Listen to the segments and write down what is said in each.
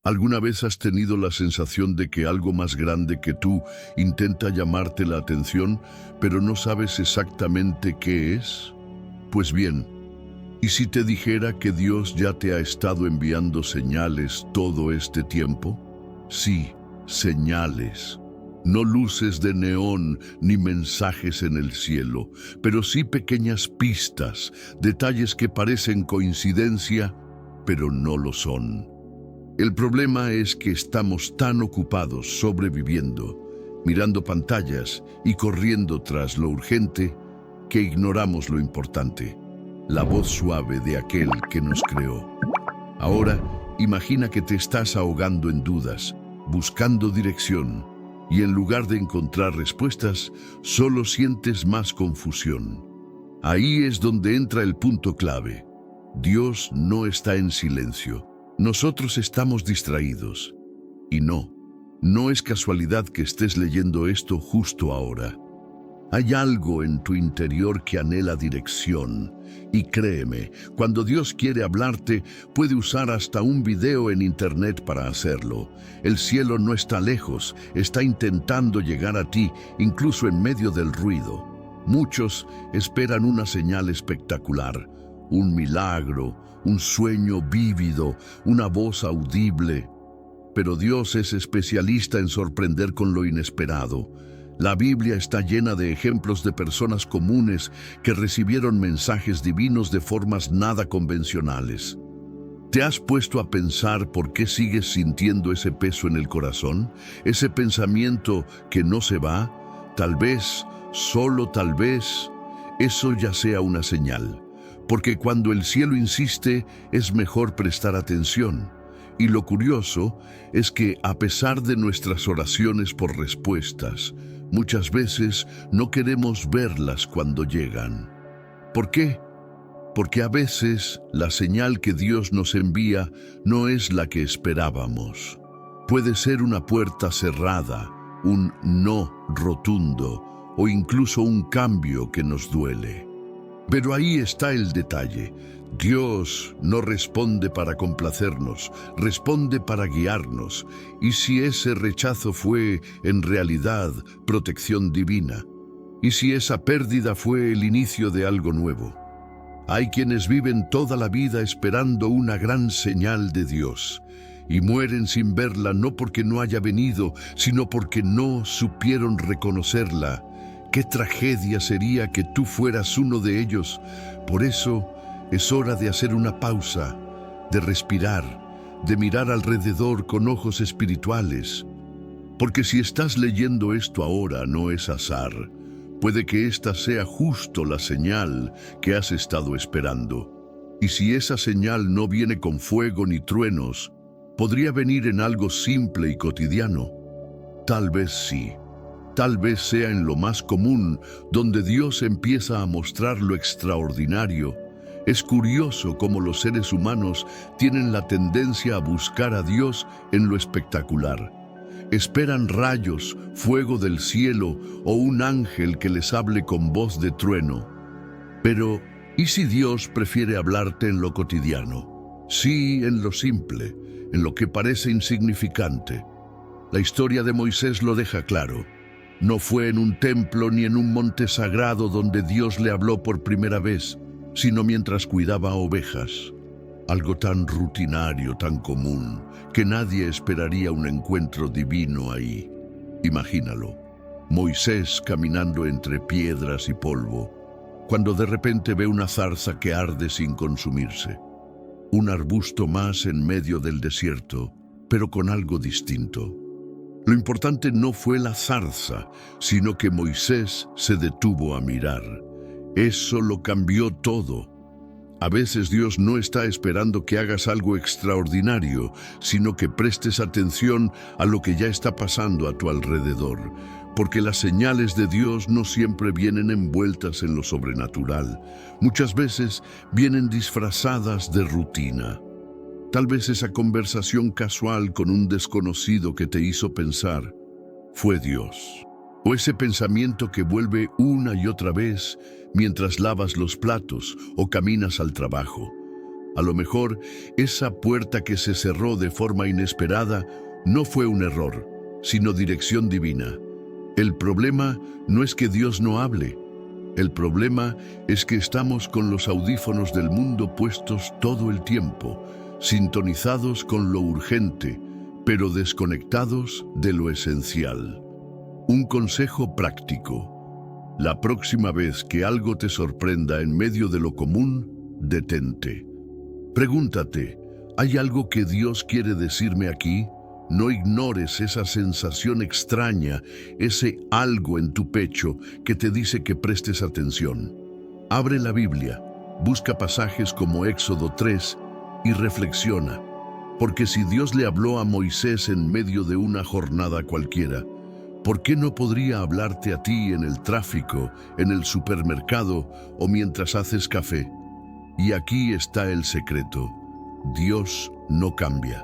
¿Alguna vez has tenido la sensación de que algo más grande que tú intenta llamarte la atención, pero no sabes exactamente qué es? Pues bien, ¿y si te dijera que Dios ya te ha estado enviando señales todo este tiempo? Sí, señales. No luces de neón ni mensajes en el cielo, pero sí pequeñas pistas, detalles que parecen coincidencia, pero no lo son. El problema es que estamos tan ocupados sobreviviendo, mirando pantallas y corriendo tras lo urgente, que ignoramos lo importante, la voz suave de aquel que nos creó. Ahora, imagina que te estás ahogando en dudas, buscando dirección, y en lugar de encontrar respuestas, solo sientes más confusión. Ahí es donde entra el punto clave. Dios no está en silencio. Nosotros estamos distraídos. Y no es casualidad que estés leyendo esto justo ahora. Hay algo en tu interior que anhela dirección. Y créeme, cuando Dios quiere hablarte, puede usar hasta un video en internet para hacerlo. El cielo no está lejos, está intentando llegar a ti, incluso en medio del ruido. Muchos esperan una señal espectacular, un milagro, un sueño vívido, una voz audible. Pero Dios es especialista en sorprender con lo inesperado. La Biblia está llena de ejemplos de personas comunes que recibieron mensajes divinos de formas nada convencionales. ¿Te has puesto a pensar por qué sigues sintiendo ese peso en el corazón? Ese pensamiento que no se va. Tal vez, solo tal vez, eso ya sea una señal. Porque cuando el cielo insiste, es mejor prestar atención. Y lo curioso es que, a pesar de nuestras oraciones por respuestas, muchas veces no queremos verlas cuando llegan. ¿Por qué? Porque a veces la señal que Dios nos envía no es la que esperábamos. Puede ser una puerta cerrada, un no rotundo o incluso un cambio que nos duele. Pero ahí está el detalle. Dios no responde para complacernos, responde para guiarnos. ¿Y si ese rechazo fue, en realidad, protección divina? ¿Y si esa pérdida fue el inicio de algo nuevo? Hay quienes viven toda la vida esperando una gran señal de Dios y mueren sin verla, no porque no haya venido, sino porque no supieron reconocerla. ¡Qué tragedia sería que tú fueras uno de ellos! Por eso es hora de hacer una pausa, de respirar, de mirar alrededor con ojos espirituales. Porque si estás leyendo esto ahora, no es azar. Puede que esta sea justo la señal que has estado esperando. Y si esa señal no viene con fuego ni truenos, podría venir en algo simple y cotidiano. Tal vez sí. Tal vez sea en lo más común, donde Dios empieza a mostrar lo extraordinario. Es curioso cómo los seres humanos tienen la tendencia a buscar a Dios en lo espectacular. Esperan rayos, fuego del cielo o un ángel que les hable con voz de trueno. Pero, ¿y si Dios prefiere hablarte en lo cotidiano? Sí, en lo simple, en lo que parece insignificante. La historia de Moisés lo deja claro. No fue en un templo ni en un monte sagrado donde Dios le habló por primera vez, sino mientras cuidaba ovejas. Algo tan rutinario, tan común, que nadie esperaría un encuentro divino ahí. Imagínalo, Moisés caminando entre piedras y polvo, cuando de repente ve una zarza que arde sin consumirse. Un arbusto más en medio del desierto, pero con algo distinto. Lo importante no fue la zarza, sino que Moisés se detuvo a mirar. Eso lo cambió todo. A veces Dios no está esperando que hagas algo extraordinario, sino que prestes atención a lo que ya está pasando a tu alrededor, porque las señales de Dios no siempre vienen envueltas en lo sobrenatural. Muchas veces vienen disfrazadas de rutina. Tal vez esa conversación casual con un desconocido que te hizo pensar, fue Dios. O ese pensamiento que vuelve una y otra vez mientras lavas los platos o caminas al trabajo. A lo mejor esa puerta que se cerró de forma inesperada no fue un error, sino dirección divina. El problema no es que Dios no hable. El problema es que estamos con los audífonos del mundo puestos todo el tiempo, sintonizados con lo urgente, pero desconectados de lo esencial. Un consejo práctico. La próxima vez que algo te sorprenda en medio de lo común, detente. Pregúntate, ¿hay algo que Dios quiere decirme aquí? No ignores esa sensación extraña, ese algo en tu pecho que te dice que prestes atención. Abre la Biblia, busca pasajes como Éxodo 3 y reflexiona. Porque si Dios le habló a Moisés en medio de una jornada cualquiera, ¿por qué no podría hablarte a ti en el tráfico, en el supermercado o mientras haces café? Y aquí está el secreto. Dios no cambia.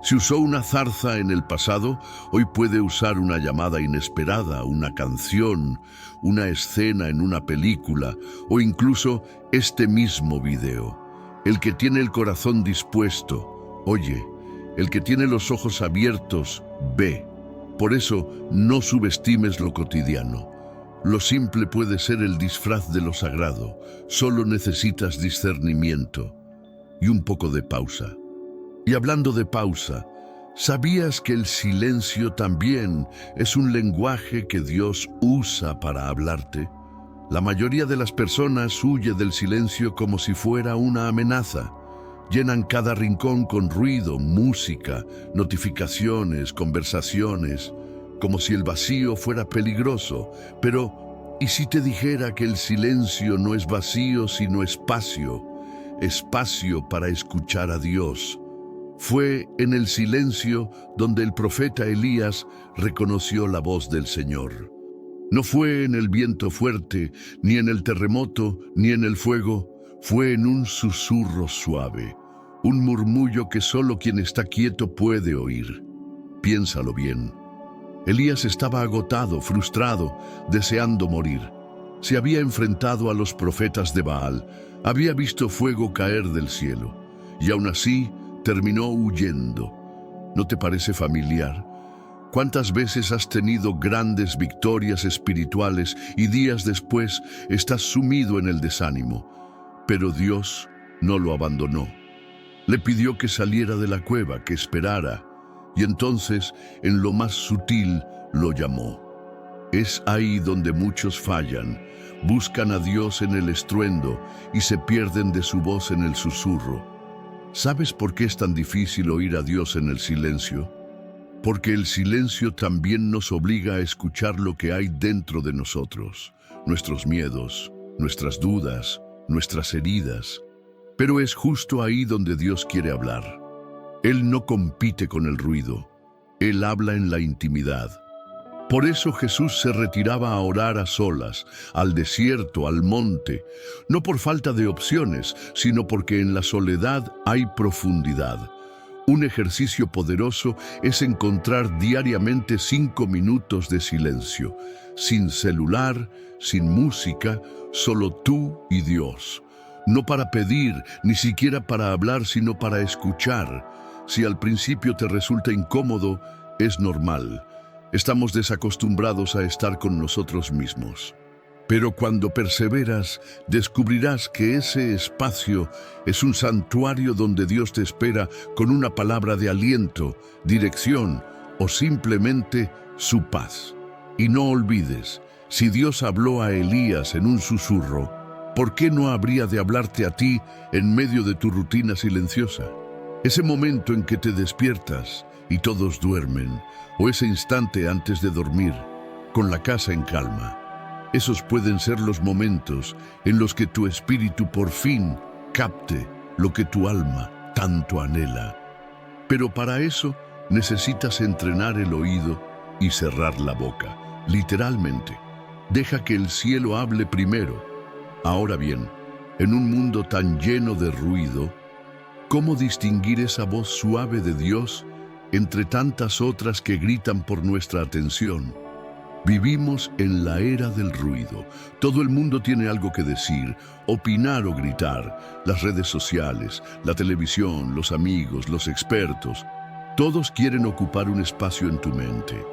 Si usó una zarza en el pasado, hoy puede usar una llamada inesperada, una canción, una escena en una película o incluso este mismo video. El que tiene el corazón dispuesto, oye. El que tiene los ojos abiertos, ve. Por eso, no subestimes lo cotidiano. Lo simple puede ser el disfraz de lo sagrado. Solo necesitas discernimiento y un poco de pausa. Y hablando de pausa, ¿sabías que el silencio también es un lenguaje que Dios usa para hablarte? La mayoría de las personas huye del silencio como si fuera una amenaza. Llenan cada rincón con ruido, música, notificaciones, conversaciones, como si el vacío fuera peligroso. Pero, ¿y si te dijera que el silencio no es vacío sino espacio? Espacio para escuchar a Dios. Fue en el silencio donde el profeta Elías reconoció la voz del Señor. No fue en el viento fuerte, ni en el terremoto, ni en el fuego. Fue en un susurro suave, un murmullo que solo quien está quieto puede oír. Piénsalo bien. Elías estaba agotado, frustrado, deseando morir. Se había enfrentado a los profetas de Baal, había visto fuego caer del cielo, y aún así terminó huyendo. ¿No te parece familiar? ¿Cuántas veces has tenido grandes victorias espirituales y días después estás sumido en el desánimo? Pero Dios no lo abandonó. Le pidió que saliera de la cueva, que esperara, y entonces, en lo más sutil, lo llamó. Es ahí donde muchos fallan. Buscan a Dios en el estruendo y se pierden de su voz en el susurro. ¿Sabes por qué es tan difícil oír a Dios en el silencio? Porque el silencio también nos obliga a escuchar lo que hay dentro de nosotros, nuestros miedos, nuestras dudas, nuestras heridas. Pero es justo ahí donde Dios quiere hablar. Él no compite con el ruido, Él habla en la intimidad. Por eso Jesús se retiraba a orar a solas, al desierto, al monte, no por falta de opciones, sino porque en la soledad hay profundidad. Un ejercicio poderoso es encontrar diariamente 5 minutos de silencio, sin celular, sin música, solo tú y Dios. No para pedir, ni siquiera para hablar, sino para escuchar. Si al principio te resulta incómodo, es normal. Estamos desacostumbrados a estar con nosotros mismos. Pero cuando perseveras, descubrirás que ese espacio es un santuario donde Dios te espera con una palabra de aliento, dirección o simplemente su paz. Y no olvides, si Dios habló a Elías en un susurro, ¿por qué no habría de hablarte a ti en medio de tu rutina silenciosa? Ese momento en que te despiertas y todos duermen, o ese instante antes de dormir, con la casa en calma. Esos pueden ser los momentos en los que tu espíritu por fin capte lo que tu alma tanto anhela. Pero para eso necesitas entrenar el oído y cerrar la boca, literalmente. Deja que el cielo hable primero. Ahora bien, en un mundo tan lleno de ruido, ¿cómo distinguir esa voz suave de Dios entre tantas otras que gritan por nuestra atención? Vivimos en la era del ruido. Todo el mundo tiene algo que decir, opinar o gritar. Las redes sociales, la televisión, los amigos, los expertos. Todos quieren ocupar un espacio en tu mente.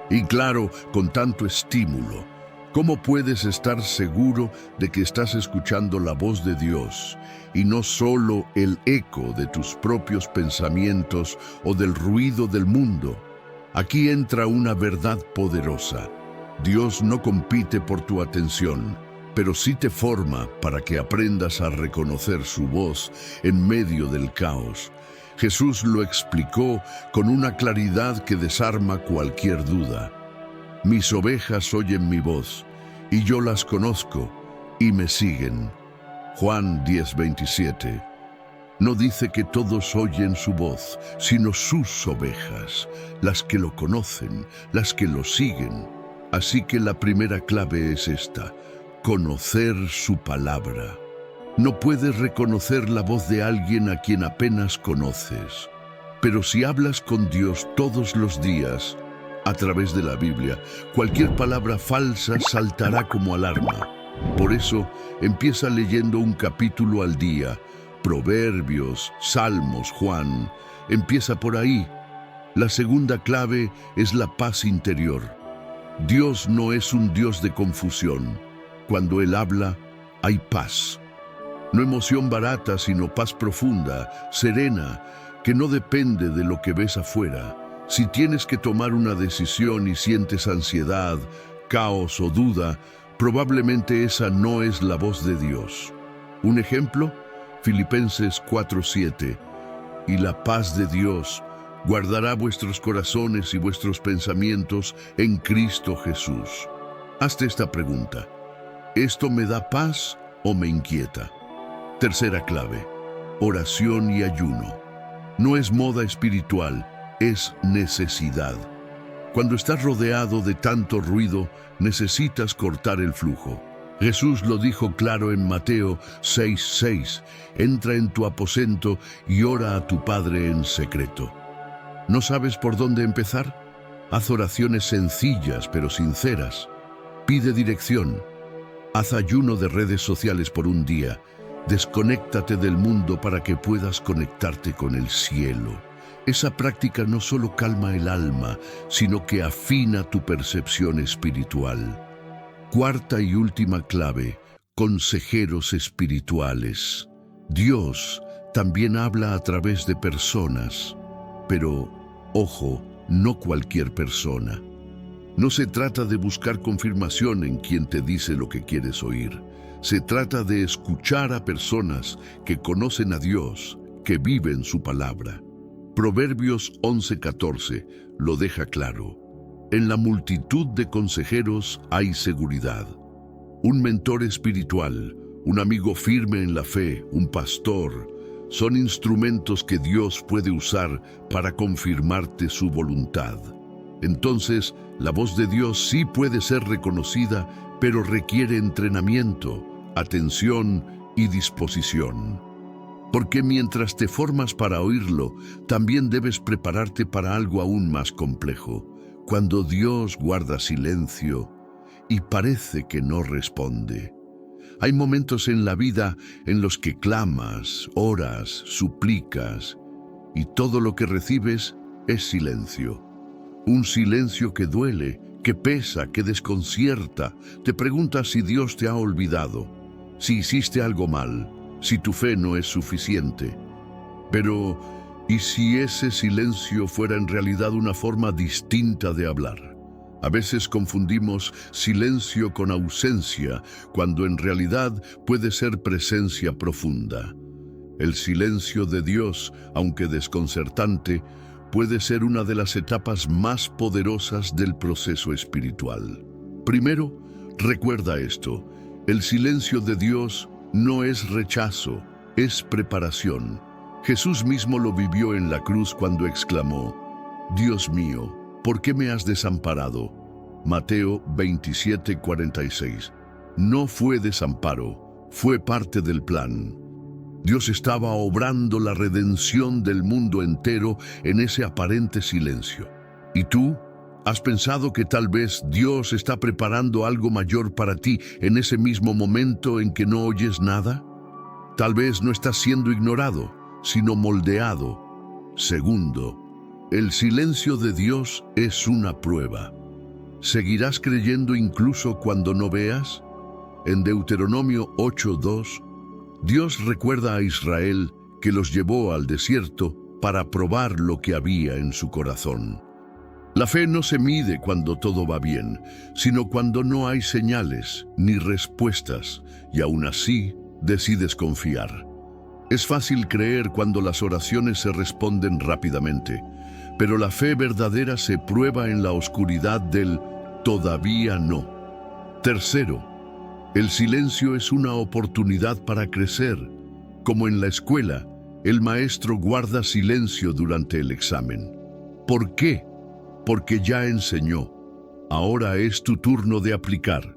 Y claro, con tanto estímulo, ¿cómo puedes estar seguro de que estás escuchando la voz de Dios y no solo el eco de tus propios pensamientos o del ruido del mundo? Aquí entra una verdad poderosa. Dios no compite por tu atención, pero sí te forma para que aprendas a reconocer su voz en medio del caos. Jesús lo explicó con una claridad que desarma cualquier duda. Mis ovejas oyen mi voz, y yo las conozco, y me siguen. Juan 10:27. No dice que todos oyen su voz, sino sus ovejas, las que lo conocen, las que lo siguen. Así que la primera clave es esta: conocer su palabra. No puedes reconocer la voz de alguien a quien apenas conoces. Pero si hablas con Dios todos los días, a través de la Biblia, cualquier palabra falsa saltará como alarma. Por eso, empieza leyendo un capítulo al día. Proverbios, Salmos, Juan. Empieza por ahí. La segunda clave es la paz interior. Dios no es un Dios de confusión. Cuando Él habla, hay paz. No emoción barata, sino paz profunda, serena, que no depende de lo que ves afuera. Si tienes que tomar una decisión y sientes ansiedad, caos o duda, probablemente esa no es la voz de Dios. Un ejemplo, Filipenses 4:7. Y la paz de Dios guardará vuestros corazones y vuestros pensamientos en Cristo Jesús. Hazte esta pregunta: ¿esto me da paz o me inquieta? Tercera clave: oración y ayuno. No es moda espiritual, es necesidad. Cuando estás rodeado de tanto ruido, necesitas cortar el flujo. Jesús lo dijo claro en Mateo 6:6. Entra en tu aposento y ora a tu Padre en secreto. ¿No sabes por dónde empezar? Haz oraciones sencillas pero sinceras. Pide dirección. Haz ayuno de redes sociales por un día. Desconéctate del mundo para que puedas conectarte con el cielo. Esa práctica no solo calma el alma, sino que afina tu percepción espiritual. Cuarta y última clave: consejeros espirituales. Dios también habla a través de personas, pero, ojo, no cualquier persona. No se trata de buscar confirmación en quien te dice lo que quieres oír. Se trata de escuchar a personas que conocen a Dios, que viven su palabra. Proverbios 11:14 lo deja claro. En la multitud de consejeros hay seguridad. Un mentor espiritual, un amigo firme en la fe, un pastor, son instrumentos que Dios puede usar para confirmarte su voluntad. Entonces, la voz de Dios sí puede ser reconocida, pero requiere entrenamiento, atención y disposición. Porque mientras te formas para oírlo, también debes prepararte para algo aún más complejo. Cuando Dios guarda silencio y parece que no responde. Hay momentos en la vida en los que clamas, oras, suplicas, y todo lo que recibes es silencio. Un silencio que duele, que pesa, que desconcierta. Te preguntas si Dios te ha olvidado, si hiciste algo mal, si tu fe no es suficiente. Pero, ¿y si ese silencio fuera en realidad una forma distinta de hablar? A veces confundimos silencio con ausencia, cuando en realidad puede ser presencia profunda. El silencio de Dios, aunque desconcertante, puede ser una de las etapas más poderosas del proceso espiritual. Primero, recuerda esto: el silencio de Dios no es rechazo, es preparación. Jesús mismo lo vivió en la cruz cuando exclamó: Dios mío, ¿por qué me has desamparado? Mateo 27:46. No fue desamparo, fue parte del plan. Dios estaba obrando la redención del mundo entero en ese aparente silencio. ¿Y tú? ¿Has pensado que tal vez Dios está preparando algo mayor para ti en ese mismo momento en que no oyes nada? Tal vez no estás siendo ignorado, sino moldeado. Segundo, el silencio de Dios es una prueba. ¿Seguirás creyendo incluso cuando no veas? En Deuteronomio 8:2, Dios recuerda a Israel que los llevó al desierto para probar lo que había en su corazón. La fe no se mide cuando todo va bien, sino cuando no hay señales ni respuestas, y aún así decides confiar. Es fácil creer cuando las oraciones se responden rápidamente, pero la fe verdadera se prueba en la oscuridad del todavía no. Tercero, el silencio es una oportunidad para crecer. Como en la escuela, el maestro guarda silencio durante el examen. ¿Por qué? Porque ya enseñó. Ahora es tu turno de aplicar.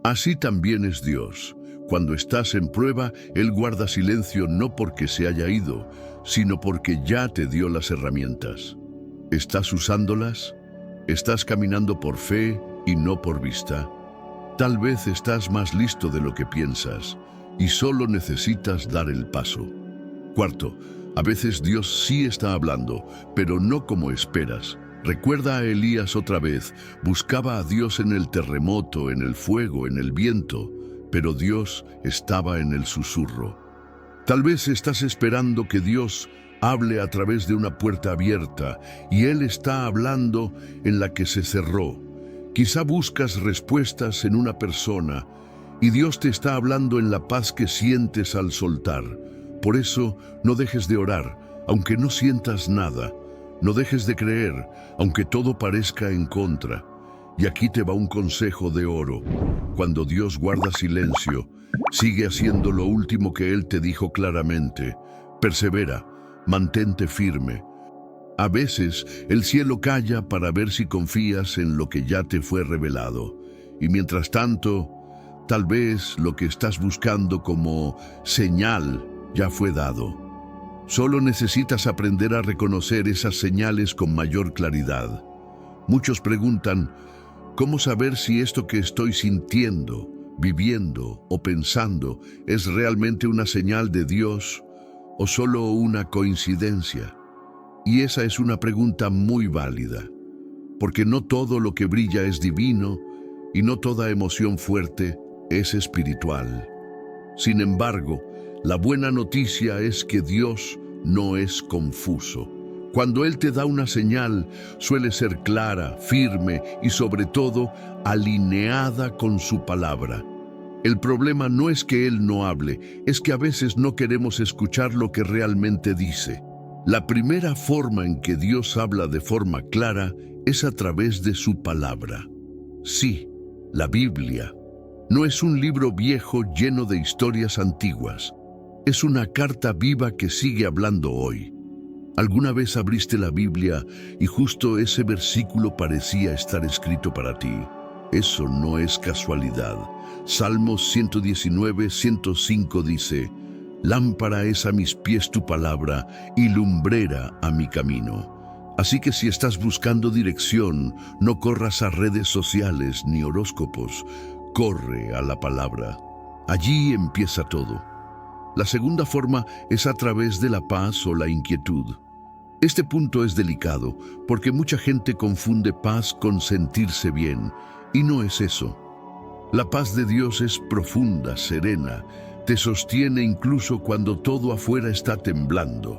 Así también es Dios. Cuando estás en prueba, Él guarda silencio no porque se haya ido, sino porque ya te dio las herramientas. ¿Estás usándolas? ¿Estás caminando por fe y no por vista? Tal vez estás más listo de lo que piensas y solo necesitas dar el paso. Cuarto, a veces Dios sí está hablando, pero no como esperas. Recuerda a Elías otra vez, buscaba a Dios en el terremoto, en el fuego, en el viento, pero Dios estaba en el susurro. Tal vez estás esperando que Dios hable a través de una puerta abierta y Él está hablando en la que se cerró. Quizá buscas respuestas en una persona y Dios te está hablando en la paz que sientes al soltar. Por eso, no dejes de orar, aunque no sientas nada. No dejes de creer, aunque todo parezca en contra. Y aquí te va un consejo de oro. Cuando Dios guarda silencio, sigue haciendo lo último que Él te dijo claramente. Persevera, mantente firme. A veces, el cielo calla para ver si confías en lo que ya te fue revelado. Y mientras tanto, tal vez lo que estás buscando como señal ya fue dado. Solo necesitas aprender a reconocer esas señales con mayor claridad. Muchos preguntan, ¿cómo saber si esto que estoy sintiendo, viviendo o pensando es realmente una señal de Dios o solo una coincidencia? Y esa es una pregunta muy válida, porque no todo lo que brilla es divino y no toda emoción fuerte es espiritual. Sin embargo, la buena noticia es que Dios no es confuso. Cuando Él te da una señal, suele ser clara, firme y sobre todo alineada con su palabra. El problema no es que Él no hable, es que a veces no queremos escuchar lo que realmente dice. La primera forma en que Dios habla de forma clara es a través de su palabra. Sí, la Biblia no es un libro viejo lleno de historias antiguas. Es una carta viva que sigue hablando hoy. ¿Alguna vez abriste la Biblia y justo ese versículo parecía estar escrito para ti? Eso no es casualidad. Salmos 119:105 dice, «Lámpara es a mis pies tu palabra y lumbrera a mi camino». Así que si estás buscando dirección, no corras a redes sociales ni horóscopos. Corre a la palabra. Allí empieza todo. La segunda forma es a través de la paz o la inquietud. Este punto es delicado porque mucha gente confunde paz con sentirse bien, y no es eso. La paz de Dios es profunda, serena, te sostiene incluso cuando todo afuera está temblando.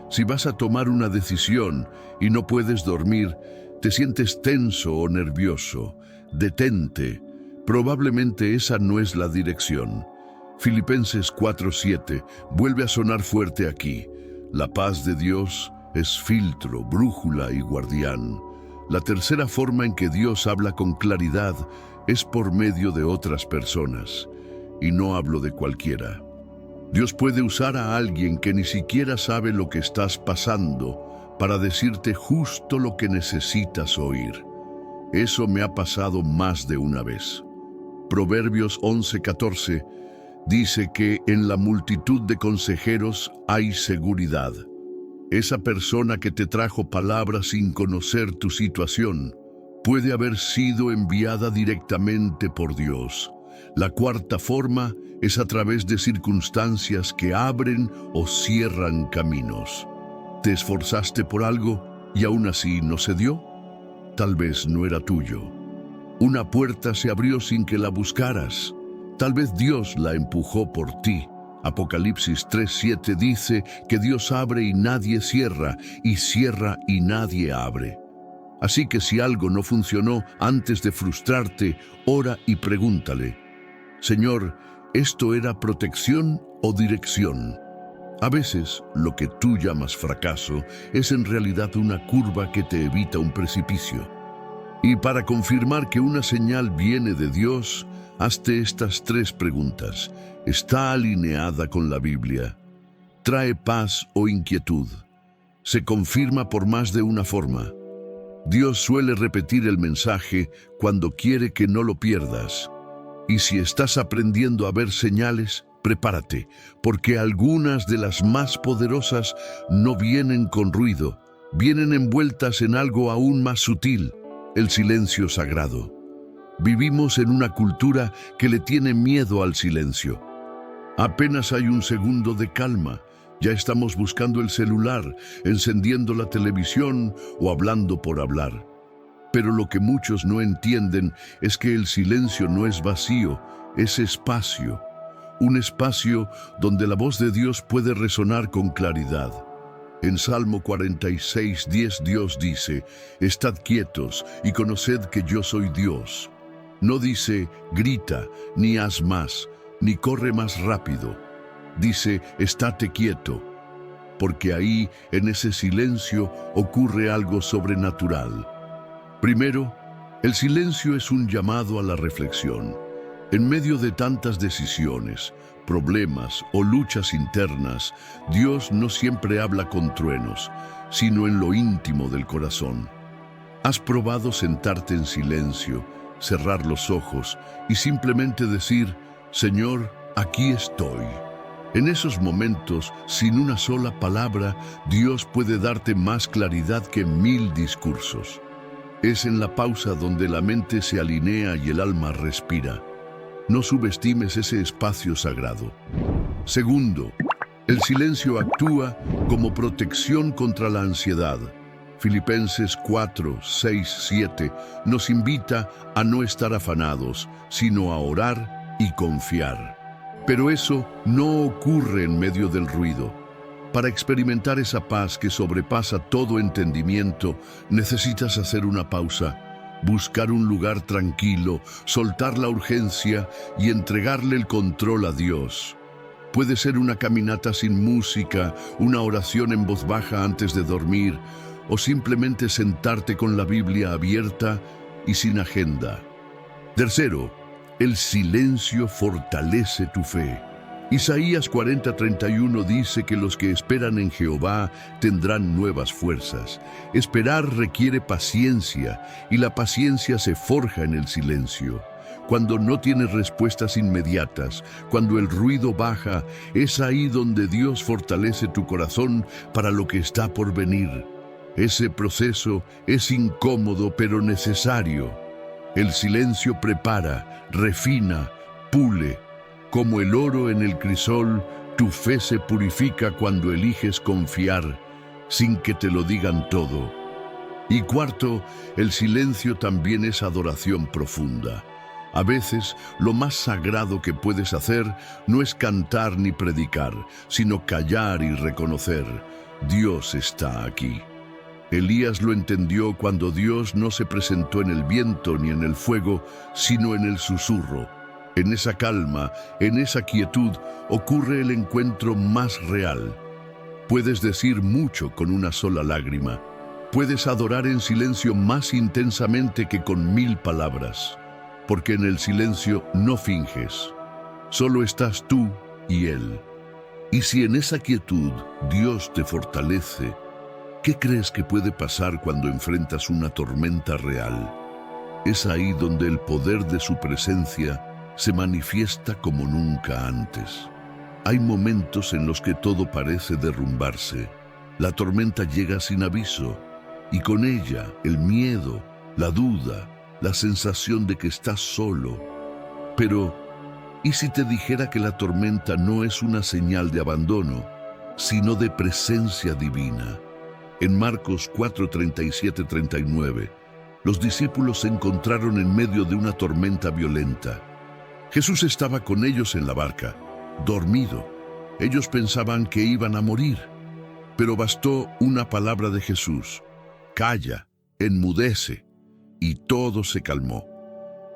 Si vas a tomar una decisión y no puedes dormir, te sientes tenso o nervioso, detente. Probablemente esa no es la dirección. Filipenses 4:7 vuelve a sonar fuerte aquí. La paz de Dios es filtro, brújula y guardián. La tercera forma en que Dios habla con claridad es por medio de otras personas. Y no hablo de cualquiera. Dios puede usar a alguien que ni siquiera sabe lo que estás pasando para decirte justo lo que necesitas oír. Eso me ha pasado más de una vez. Proverbios 11:14 dice que en la multitud de consejeros hay seguridad. Esa persona que te trajo palabras sin conocer tu situación puede haber sido enviada directamente por Dios. La cuarta forma es a través de circunstancias que abren o cierran caminos. ¿Te esforzaste por algo y aún así no se dio? Tal vez no era tuyo. Una puerta se abrió sin que la buscaras. Tal vez Dios la empujó por ti. Apocalipsis 3:7 dice que Dios abre y nadie cierra, y cierra y nadie abre. Así que si algo no funcionó, antes de frustrarte, ora y pregúntale: Señor, ¿esto era protección o dirección? A veces, lo que tú llamas fracaso es en realidad una curva que te evita un precipicio. Y para confirmar que una señal viene de Dios, hazte estas 3 preguntas. ¿Está alineada con la Biblia? ¿Trae paz o inquietud? Se confirma por más de una forma. Dios suele repetir el mensaje cuando quiere que no lo pierdas. Y si estás aprendiendo a ver señales, prepárate, porque algunas de las más poderosas no vienen con ruido, vienen envueltas en algo aún más sutil: el silencio sagrado. Vivimos en una cultura que le tiene miedo al silencio. Apenas hay un segundo de calma, ya estamos buscando el celular, encendiendo la televisión o hablando por hablar. Pero lo que muchos no entienden es que el silencio no es vacío, es espacio. Un espacio donde la voz de Dios puede resonar con claridad. En Salmo 46:10 Dios dice: «Estad quietos y conoced que yo soy Dios». No dice: grita, ni haz más, ni corre más rápido. Dice: estate quieto, porque ahí, en ese silencio, ocurre algo sobrenatural. Primero, el silencio es un llamado a la reflexión. En medio de tantas decisiones, problemas o luchas internas, Dios no siempre habla con truenos, sino en lo íntimo del corazón. ¿Has probado sentarte en silencio, cerrar los ojos y simplemente decir: Señor, aquí estoy? En esos momentos, sin una sola palabra, Dios puede darte más claridad que 1000 discursos. Es en la pausa donde la mente se alinea y el alma respira. No subestimes ese espacio sagrado. Segundo, el silencio actúa como protección contra la ansiedad. Filipenses 4:6-7 nos invita a no estar afanados, sino a orar y confiar. Pero eso no ocurre en medio del ruido. Para experimentar esa paz que sobrepasa todo entendimiento, necesitas hacer una pausa, buscar un lugar tranquilo, soltar la urgencia y entregarle el control a Dios. Puede ser una caminata sin música, una oración en voz baja antes de dormir, o simplemente sentarte con la Biblia abierta y sin agenda. Tercero, el silencio fortalece tu fe. Isaías 40:31 dice que los que esperan en Jehová tendrán nuevas fuerzas. Esperar requiere paciencia, y la paciencia se forja en el silencio. Cuando no tienes respuestas inmediatas, cuando el ruido baja, es ahí donde Dios fortalece tu corazón para lo que está por venir. Ese proceso es incómodo pero necesario. El silencio prepara, refina, pule. Como el oro en el crisol, tu fe se purifica cuando eliges confiar, sin que te lo digan todo. Y cuarto, el silencio también es adoración profunda. A veces, lo más sagrado que puedes hacer no es cantar ni predicar, sino callar y reconocer: Dios está aquí. Elías lo entendió cuando Dios no se presentó en el viento ni en el fuego, sino en el susurro. En esa calma, en esa quietud, ocurre el encuentro más real. Puedes decir mucho con una sola lágrima. Puedes adorar en silencio más intensamente que con 1000 palabras. Porque en el silencio no finges. Solo estás tú y Él. Y si en esa quietud Dios te fortalece, ¿qué crees que puede pasar cuando enfrentas una tormenta real? Es ahí donde el poder de su presencia se manifiesta como nunca antes. Hay momentos en los que todo parece derrumbarse. La tormenta llega sin aviso, y con ella el miedo, la duda, la sensación de que estás solo. Pero, ¿y si te dijera que la tormenta no es una señal de abandono, sino de presencia divina? En Marcos 4:37-39, los discípulos se encontraron en medio de una tormenta violenta. Jesús estaba con ellos en la barca, dormido. Ellos pensaban que iban a morir, pero bastó una palabra de Jesús: calla, enmudece, y todo se calmó.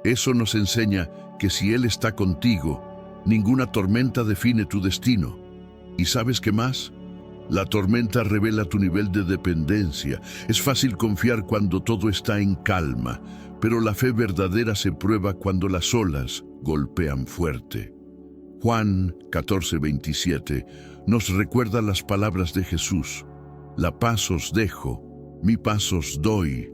Eso nos enseña que si Él está contigo, ninguna tormenta define tu destino. ¿Y sabes qué más? La tormenta revela tu nivel de dependencia. Es fácil confiar cuando todo está en calma, pero la fe verdadera se prueba cuando las olas golpean fuerte. Juan 14:27 nos recuerda las palabras de Jesús: la paz os dejo, mi paz os doy.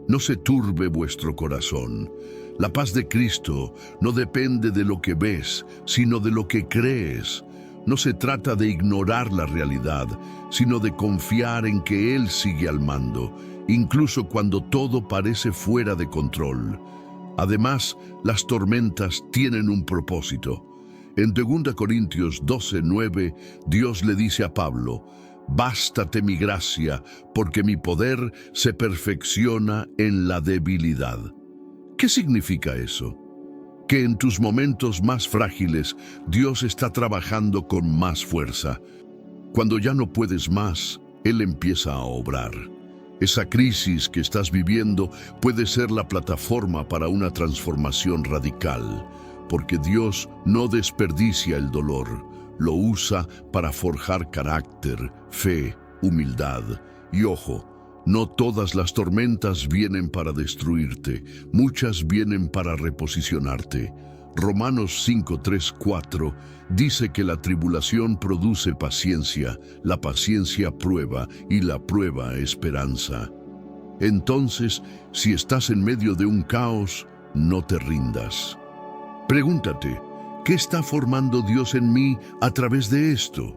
No se turbe vuestro corazón. La paz de Cristo no depende de lo que ves, sino de lo que crees. No se trata de ignorar la realidad, sino de confiar en que Él sigue al mando, incluso cuando todo parece fuera de control. Además, las tormentas tienen un propósito. En 2 Corintios 12:9, Dios le dice a Pablo: bástate mi gracia, porque mi poder se perfecciona en la debilidad. ¿Qué significa eso? Que en tus momentos más frágiles, Dios está trabajando con más fuerza. Cuando ya no puedes más, Él empieza a obrar. Esa crisis que estás viviendo puede ser la plataforma para una transformación radical, porque Dios no desperdicia el dolor, lo usa para forjar carácter, fe, humildad. Y ojo, no todas las tormentas vienen para destruirte, muchas vienen para reposicionarte. Romanos 5:3-4 dice que la tribulación produce paciencia, la paciencia prueba y la prueba esperanza. Entonces, si estás en medio de un caos, no te rindas. Pregúntate: ¿qué está formando Dios en mí a través de esto?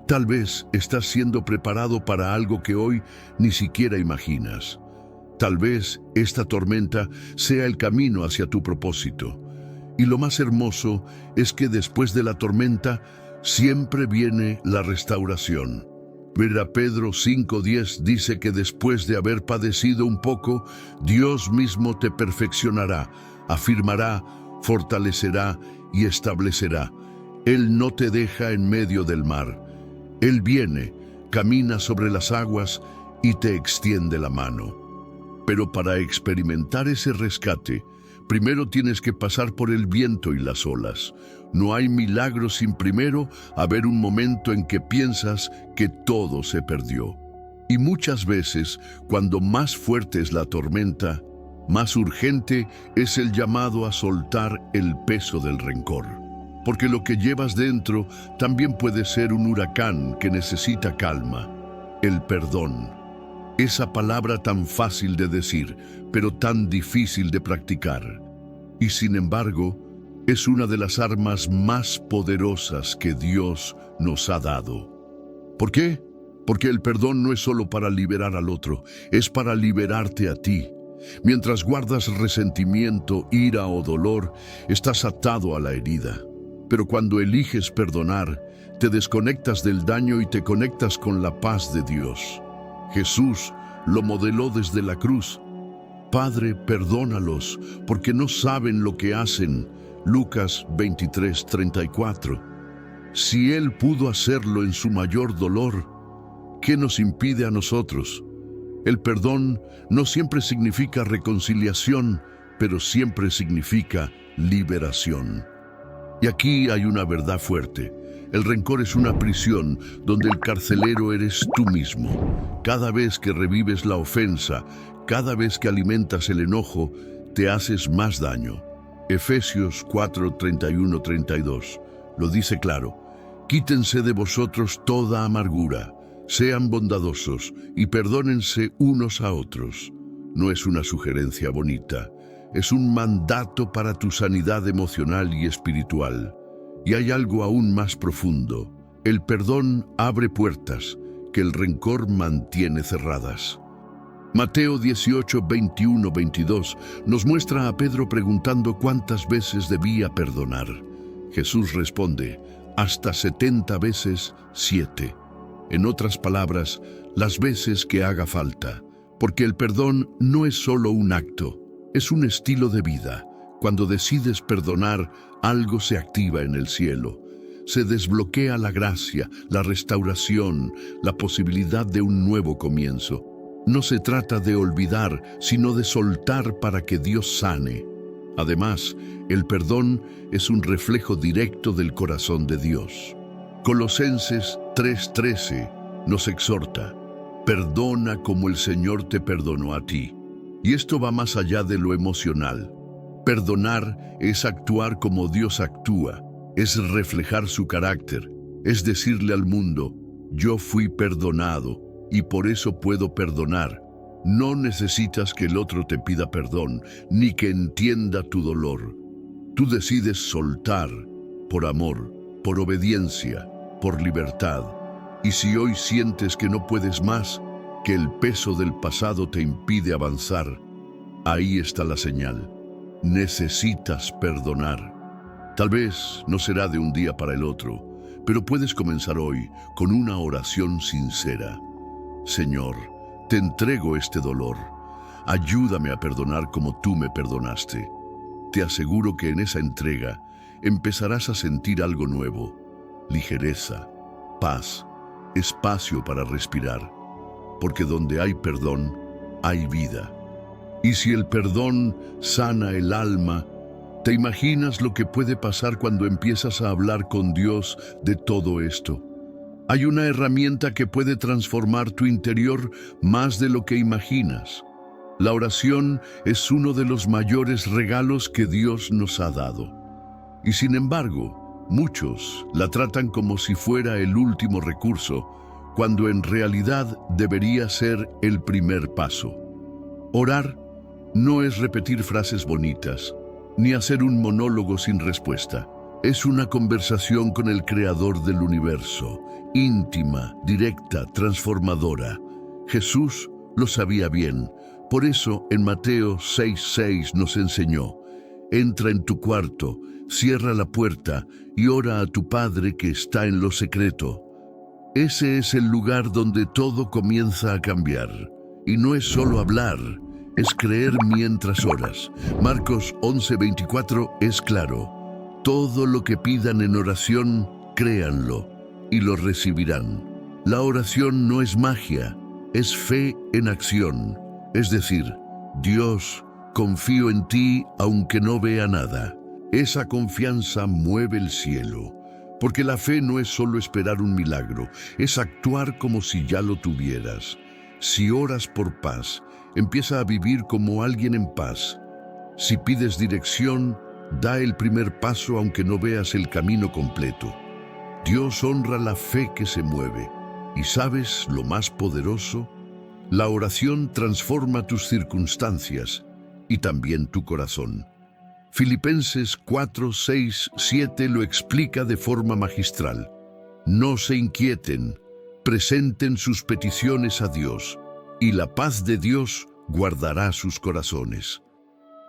Tal vez estás siendo preparado para algo que hoy ni siquiera imaginas. Tal vez esta tormenta sea el camino hacia tu propósito. Y lo más hermoso es que después de la tormenta siempre viene la restauración. Mira, Pedro 5:10 dice que después de haber padecido un poco, Dios mismo te perfeccionará, afirmará, fortalecerá y establecerá. Él no te deja en medio del mar. Él viene, camina sobre las aguas y te extiende la mano. Pero para experimentar ese rescate, primero tienes que pasar por el viento y las olas. No hay milagro sin primero haber un momento en que piensas que todo se perdió. Y muchas veces, cuando más fuerte es la tormenta, más urgente es el llamado a soltar el peso del rencor. Porque lo que llevas dentro también puede ser un huracán que necesita calma. El perdón. Esa palabra tan fácil de decir, pero tan difícil de practicar. Y sin embargo, es una de las armas más poderosas que Dios nos ha dado. ¿Por qué? Porque el perdón no es solo para liberar al otro, es para liberarte a ti. Mientras guardas resentimiento, ira o dolor, estás atado a la herida. Pero cuando eliges perdonar, te desconectas del daño y te conectas con la paz de Dios. Jesús lo modeló desde la cruz. Padre, perdónalos, porque no saben lo que hacen. Lucas 23:34. Si Él pudo hacerlo en su mayor dolor, ¿qué nos impide a nosotros? El perdón no siempre significa reconciliación, pero siempre significa liberación. Y aquí hay una verdad fuerte. El rencor es una prisión donde el carcelero eres tú mismo. Cada vez que revives la ofensa, cada vez que alimentas el enojo, te haces más daño. Efesios 4:31-32 lo dice claro: quítense de vosotros toda amargura, sean bondadosos y perdónense unos a otros. No es una sugerencia bonita. Es un mandato para tu sanidad emocional y espiritual. Y hay algo aún más profundo. El perdón abre puertas que el rencor mantiene cerradas. Mateo 18, 21, 22 nos muestra a Pedro preguntando cuántas veces debía perdonar. Jesús responde, hasta 70 veces 7. En otras palabras, las veces que haga falta, porque el perdón no es solo un acto, es un estilo de vida. Cuando decides perdonar, algo se activa en el cielo. Se desbloquea la gracia, la restauración, la posibilidad de un nuevo comienzo. No se trata de olvidar, sino de soltar para que Dios sane. Además, el perdón es un reflejo directo del corazón de Dios. Colosenses 3:13 nos exhorta, perdona como el Señor te perdonó a ti. Y esto va más allá de lo emocional. Perdonar es actuar como Dios actúa, es reflejar su carácter, es decirle al mundo, yo fui perdonado y por eso puedo perdonar. No necesitas que el otro te pida perdón, ni que entienda tu dolor. Tú decides soltar, por amor, por obediencia, por libertad. Y si hoy sientes que no puedes más, que el peso del pasado te impide avanzar, ahí está la señal. Necesitas perdonar. Tal vez no será de un día para el otro, pero puedes comenzar hoy con una oración sincera. Señor, te entrego este dolor. Ayúdame a perdonar como tú me perdonaste. Te aseguro que en esa entrega empezarás a sentir algo nuevo. Ligereza, paz, espacio para respirar. Porque donde hay perdón, hay vida. Y si el perdón sana el alma, ¿te imaginas lo que puede pasar cuando empiezas a hablar con Dios de todo esto? Hay una herramienta que puede transformar tu interior más de lo que imaginas. La oración es uno de los mayores regalos que Dios nos ha dado. Y sin embargo, muchos la tratan como si fuera el último recurso, cuando en realidad debería ser el primer paso. Orar no es repetir frases bonitas, ni hacer un monólogo sin respuesta. Es una conversación con el Creador del universo, íntima, directa, transformadora. Jesús lo sabía bien. Por eso en Mateo 6:6 nos enseñó, entra en tu cuarto, cierra la puerta y ora a tu Padre que está en lo secreto. Ese es el lugar donde todo comienza a cambiar. Y no es solo hablar, es creer mientras oras. Marcos 11:24 es claro. Todo lo que pidan en oración, créanlo y lo recibirán. La oración no es magia, es fe en acción. Es decir, Dios, confío en ti aunque no vea nada. Esa confianza mueve el cielo, porque la fe no es solo esperar un milagro, es actuar como si ya lo tuvieras. Si oras por paz, empieza a vivir como alguien en paz. Si pides dirección, da el primer paso aunque no veas el camino completo. Dios honra la fe que se mueve. ¿Y sabes lo más poderoso? La oración transforma tus circunstancias y también tu corazón. Filipenses 4, 6, 7 lo explica de forma magistral. No se inquieten, presenten sus peticiones a Dios, y la paz de Dios guardará sus corazones.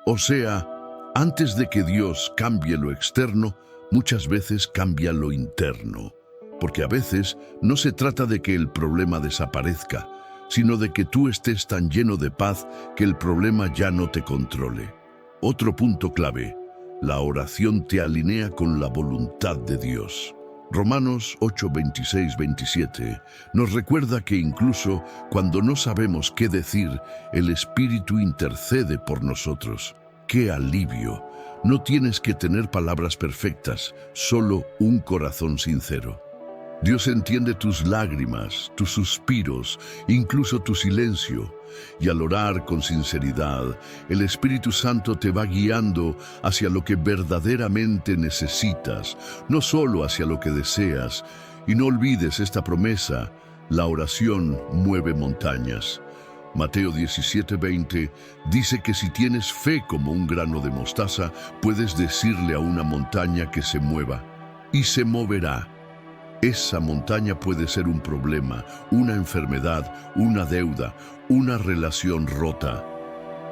O sea, antes de que Dios cambie lo externo, muchas veces cambia lo interno. Porque a veces no se trata de que el problema desaparezca, sino de que tú estés tan lleno de paz que el problema ya no te controle. Otro punto clave, la oración te alinea con la voluntad de Dios. Romanos 8, 26, 27 nos recuerda que incluso cuando no sabemos qué decir, el Espíritu intercede por nosotros. ¡Qué alivio! No tienes que tener palabras perfectas, solo un corazón sincero. Dios entiende tus lágrimas, tus suspiros, incluso tu silencio. Y al orar con sinceridad, el Espíritu Santo te va guiando hacia lo que verdaderamente necesitas, no solo hacia lo que deseas. Y no olvides esta promesa, la oración mueve montañas. Mateo 17:20 dice que si tienes fe como un grano de mostaza, puedes decirle a una montaña que se mueva, y se moverá. Esa montaña puede ser un problema, una enfermedad, una deuda, una relación rota.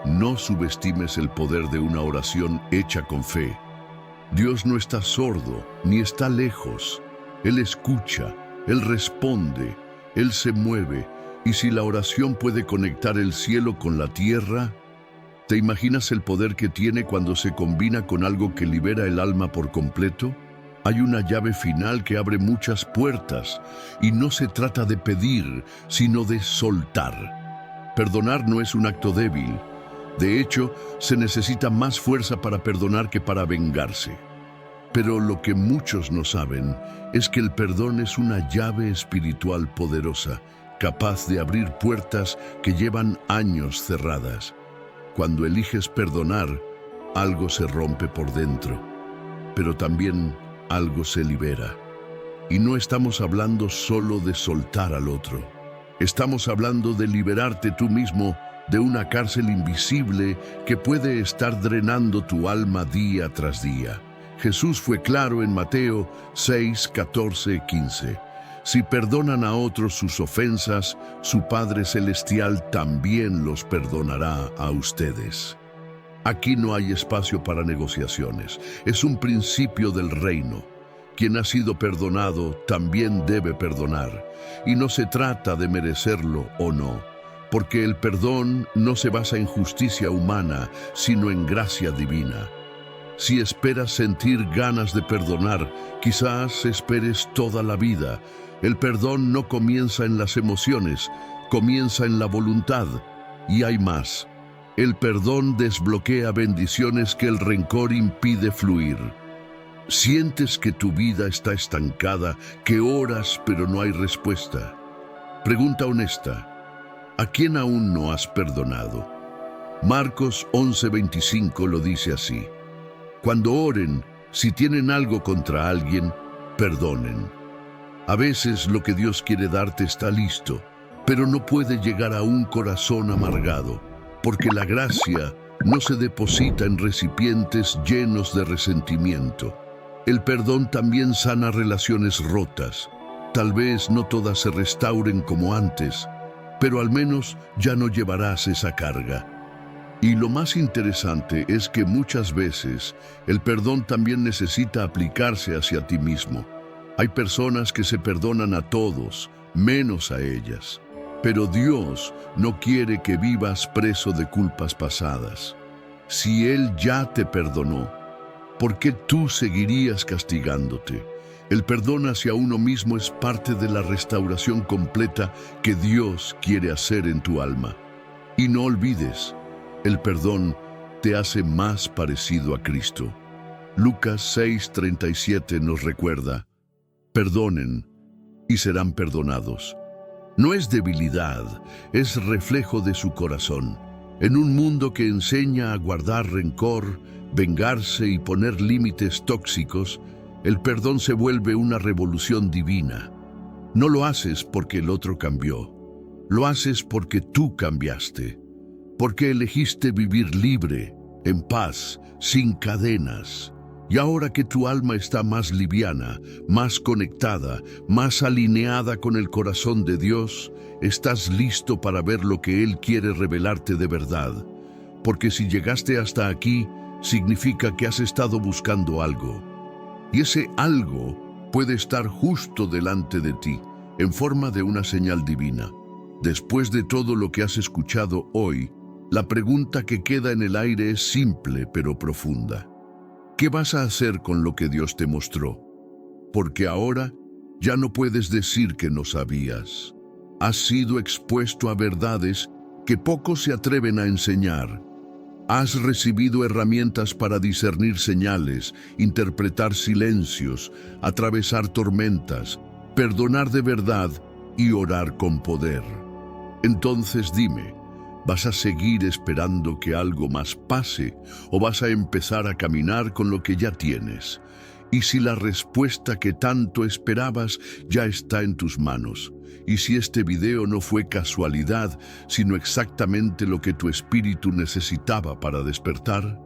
No subestimes el poder de una oración hecha con fe. Dios no está sordo, ni está lejos. Él escucha, Él responde, Él se mueve, y si la oración puede conectar el cielo con la tierra, ¿te imaginas el poder que tiene cuando se combina con algo que libera el alma por completo? Hay una llave final que abre muchas puertas, y no se trata de pedir, sino de soltar. Perdonar no es un acto débil. De hecho, se necesita más fuerza para perdonar que para vengarse. Pero lo que muchos no saben es que el perdón es una llave espiritual poderosa, capaz de abrir puertas que llevan años cerradas. Cuando eliges perdonar, algo se rompe por dentro, pero también algo se libera. Y no estamos hablando solo de soltar al otro. Estamos hablando de liberarte tú mismo de una cárcel invisible que puede estar drenando tu alma día tras día. Jesús fue claro en Mateo 6, 14, 15. Si perdonan a otros sus ofensas, su Padre Celestial también los perdonará a ustedes. Aquí no hay espacio para negociaciones. Es un principio del reino. Quien ha sido perdonado también debe perdonar. Y no se trata de merecerlo o no, porque el perdón no se basa en justicia humana, sino en gracia divina. Si esperas sentir ganas de perdonar, quizás esperes toda la vida. El perdón no comienza en las emociones, comienza en la voluntad. Y hay más. El perdón desbloquea bendiciones que el rencor impide fluir. Sientes que tu vida está estancada, que oras pero no hay respuesta. Pregunta honesta. ¿A quién aún no has perdonado? Marcos 11:25 lo dice así. Cuando oren, si tienen algo contra alguien, perdonen. A veces lo que Dios quiere darte está listo, pero no puede llegar a un corazón amargado, porque la gracia no se deposita en recipientes llenos de resentimiento. El perdón también sana relaciones rotas. Tal vez no todas se restauren como antes, pero al menos ya no llevarás esa carga. Y lo más interesante es que muchas veces el perdón también necesita aplicarse hacia ti mismo. Hay personas que se perdonan a todos, menos a ellas. Pero Dios no quiere que vivas preso de culpas pasadas. Si Él ya te perdonó, ¿por qué tú seguirías castigándote? El perdón hacia uno mismo es parte de la restauración completa que Dios quiere hacer en tu alma. Y no olvides, el perdón te hace más parecido a Cristo. Lucas 6:37 nos recuerda, perdonen y serán perdonados. No es debilidad, es reflejo de su corazón. En un mundo que enseña a guardar rencor, vengarse y poner límites tóxicos, el perdón se vuelve una revolución divina. No lo haces porque el otro cambió. Lo haces porque tú cambiaste. Porque elegiste vivir libre, en paz, sin cadenas. Y ahora que tu alma está más liviana, más conectada, más alineada con el corazón de Dios, estás listo para ver lo que Él quiere revelarte de verdad. Porque si llegaste hasta aquí, significa que has estado buscando algo. Y ese algo puede estar justo delante de ti, en forma de una señal divina. Después de todo lo que has escuchado hoy, la pregunta que queda en el aire es simple pero profunda. ¿Qué vas a hacer con lo que Dios te mostró? Porque ahora ya no puedes decir que no sabías. Has sido expuesto a verdades que pocos se atreven a enseñar. Has recibido herramientas para discernir señales, interpretar silencios, atravesar tormentas, perdonar de verdad y orar con poder. Entonces dime, ¿vas a seguir esperando que algo más pase o vas a empezar a caminar con lo que ya tienes? Y si la respuesta que tanto esperabas ya está en tus manos, y si este video no fue casualidad, sino exactamente lo que tu espíritu necesitaba para despertar,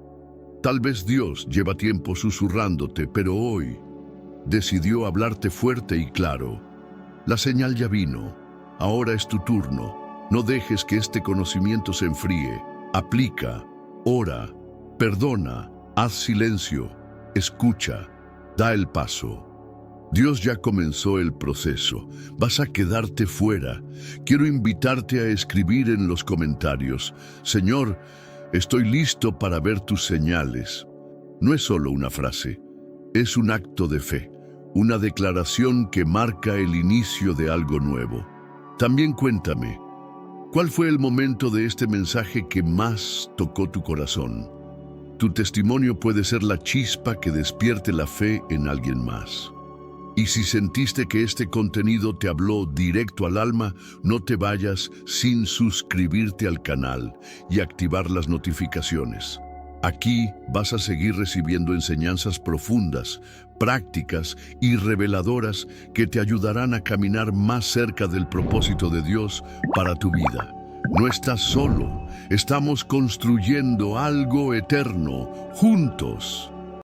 tal vez Dios lleva tiempo susurrándote, pero hoy decidió hablarte fuerte y claro. La señal ya vino. Ahora es tu turno. No dejes que este conocimiento se enfríe. Aplica, ora, perdona, haz silencio, escucha, da el paso. Dios ya comenzó el proceso. Vas a quedarte fuera. Quiero invitarte a escribir en los comentarios: Señor, estoy listo para ver tus señales. No es solo una frase, es un acto de fe, una declaración que marca el inicio de algo nuevo. También cuéntame, ¿cuál fue el momento de este mensaje que más tocó tu corazón? Tu testimonio puede ser la chispa que despierte la fe en alguien más. Y si sentiste que este contenido te habló directo al alma, no te vayas sin suscribirte al canal y activar las notificaciones. Aquí vas a seguir recibiendo enseñanzas profundas, prácticas y reveladoras que te ayudarán a caminar más cerca del propósito de Dios para tu vida. No estás solo, estamos construyendo algo eterno, juntos.